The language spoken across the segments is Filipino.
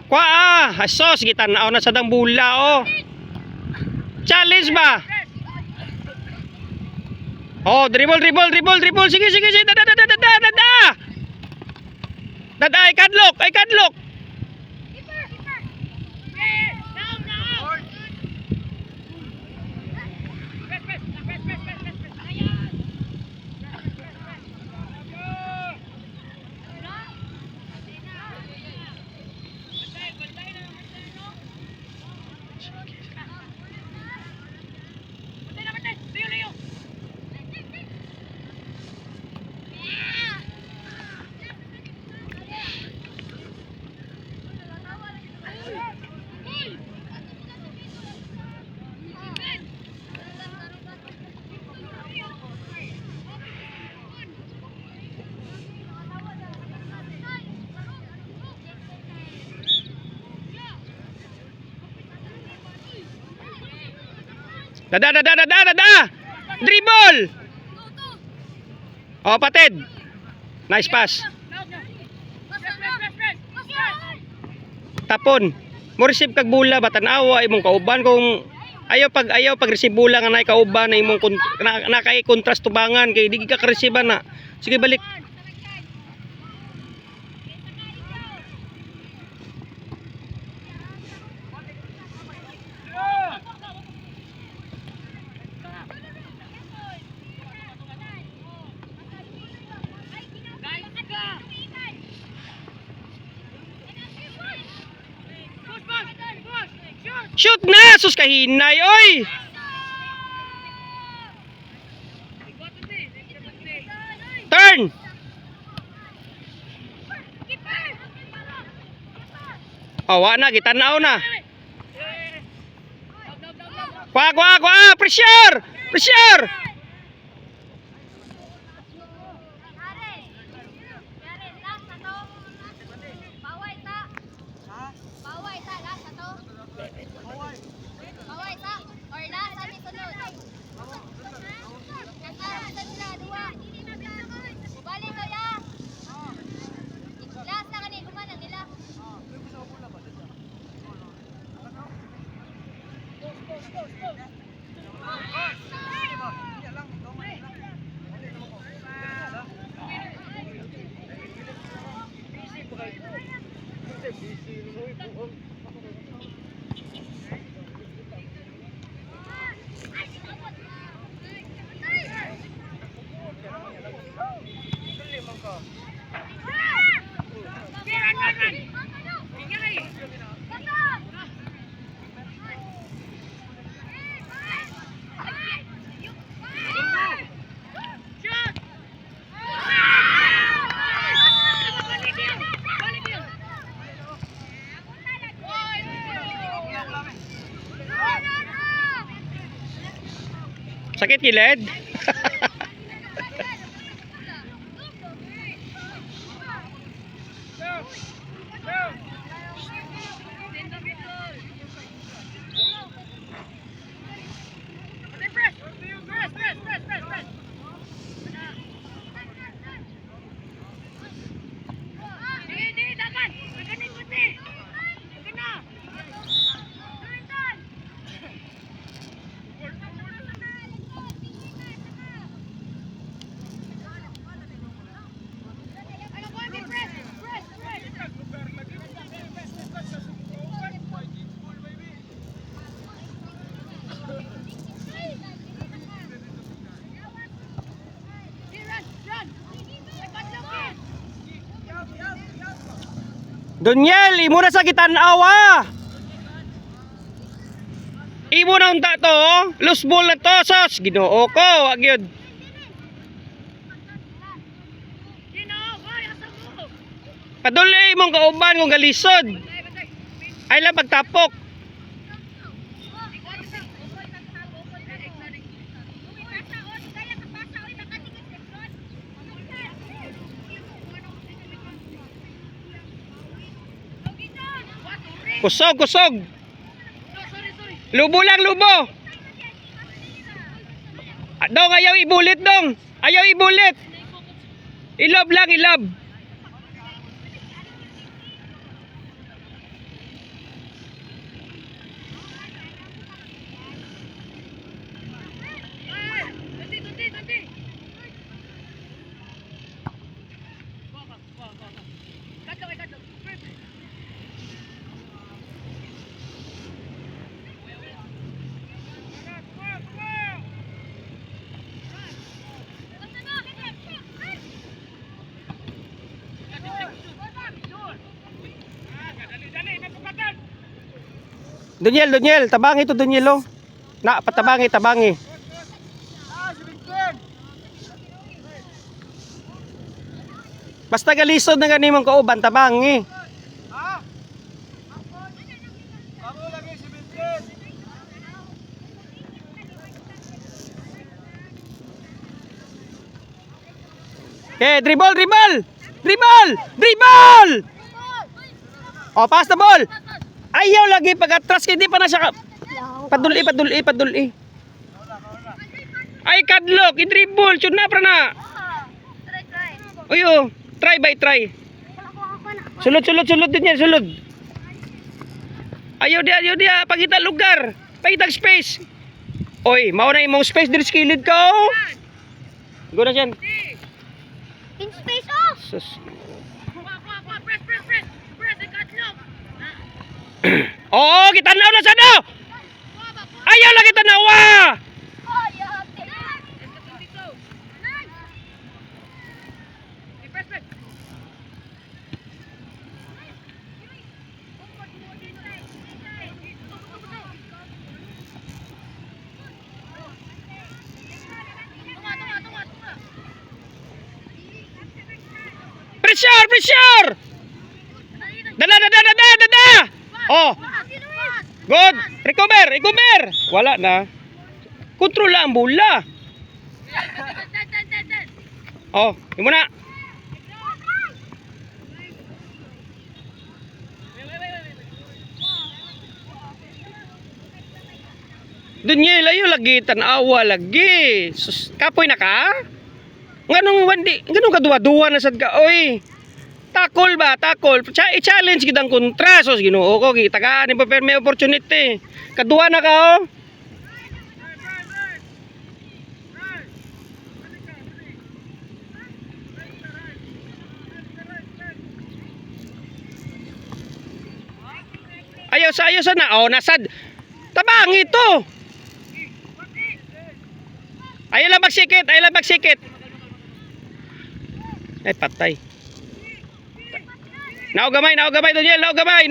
Kwa asos gitanaw na sa dang bula oh. Challenge ba? Oh, dribble. Sige. Dada. Dada, ay kadlok. Dada. Dribble. Oh, patid. Nice pass. Tapon. Mo receive kag bola batanawa imong kauban kung ayaw pag receive bola nga nay kauban na imong nakay contrast tubangan kay di ka receive na. Sige balik. Shoot na! Sus kahinay, oy! Turn! Awa na, gitanaw na. Kwa! Pressure! Sakit gilid. Donyel, imo na sa kitanawa. Imo na unta to, loose ball na to, sos. Ginoo ko, wag yun. Paduli imong kauban kung galisod. Ay lang pagtapok. Kusog. Lubo lang, lubo. Dong, ayaw ibulit, dong. Ayaw ibulit. Ilob lang, ilob. Donyel, tabangi to Donyel oh. Na tabangi. Basta galisod na ganimong kauban tabangi. Okay, dribble! Oh, pass the ball. Ayaw lagi pag-atras, hindi pa na siya paduli. Ay, kadlok, i-dribble, chud na pra na. Uyo, try. Sulod din yan, sulod. Ayaw dia, pagita lugar, pagita space. Oy, mao na imong space diri sa kilid ka oh. Go na siyan. In space off. Sus. Press. Oo, kita na sa do. Ayaw lagi tanawa. Pressure! Dada! Oh, good! Recover! Wala na. Kontrol lang ang bola. Oh, yun muna. Donyel, ayo lagi, tanawa lagi. Sus, kapoy na ka? Ganong kaduwa-duwa na sad ka, oy. Takol. I-challenge kitang kontra. Sos, Ginoo ko, tagaan ni pa may opportunity. Kaduwa na ka, oh. Ayaw sa na, oh, nasad. Tabang ito. Ayaw lang magsikit. Ay, patay. Naugamay, Donyel, naugamay.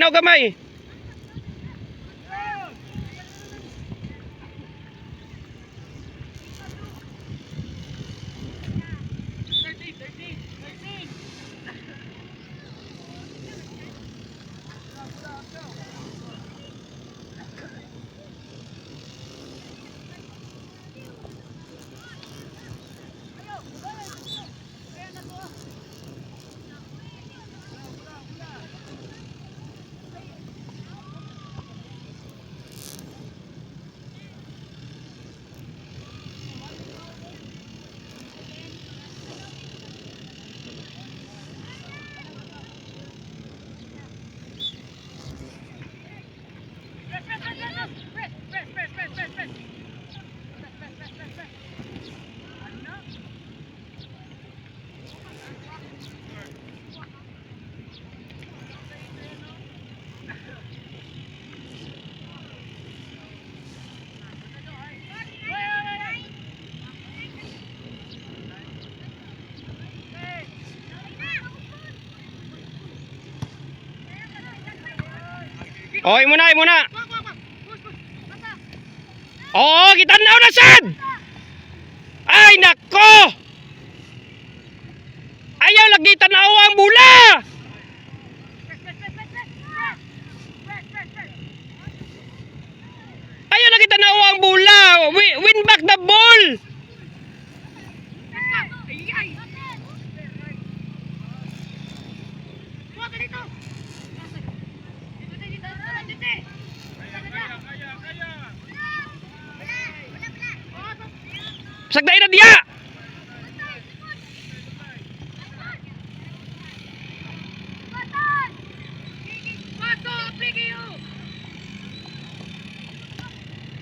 Oh, muna. Oh, kita na sad. Ay, nako. Ayaw lagi tanawa ang bola. Ayaw lagi tanawa ang bola. Win back the ball. Sagdain na dia.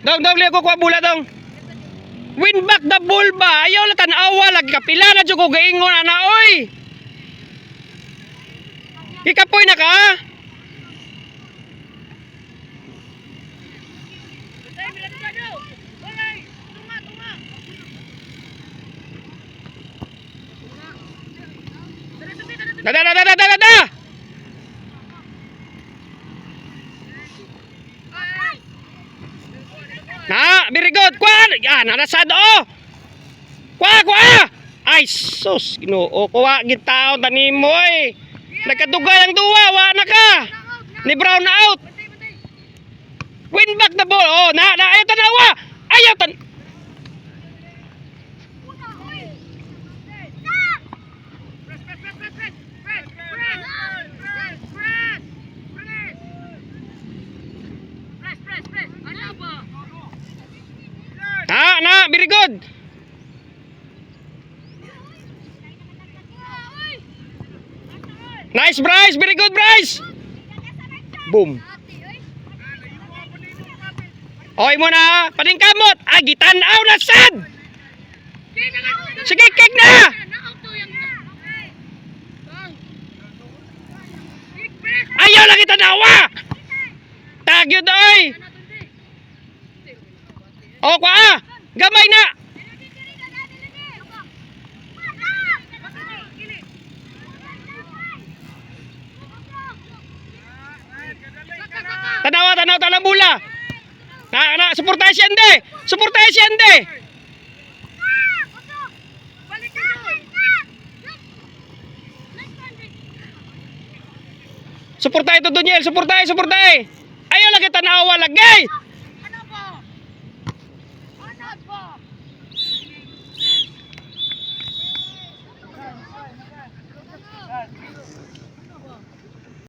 Dong, liya ko kuha bola dong. Win back the ball ba? Ayaw lang tanawa lagi kapila na jud ko gaingon ana oy. Ikapoy na ka? Dada. very good. Kuha. Yan, narasad oh. Kuha. Ay, sus. Ginoo, kuha gitaon tanim mo eh. Nagkadugay ang duwa, wa na ka. Ni Brown out. Win back the ball. Oh, ayaw tanawa. Ayaw tan. Very good. Nice, Bryce. Very good, Bryce. Boom. Okay mo na. Paningkamot. Gitanaw na sad. Sige, kick na. Ayaw lang itanawa. Tagyod oy. O, kwa. Gamay na. Tanaw bula. Suportahin siya hindi. Suportahin to Daniel, suportahin. Ayaw lagi tanawa lagi.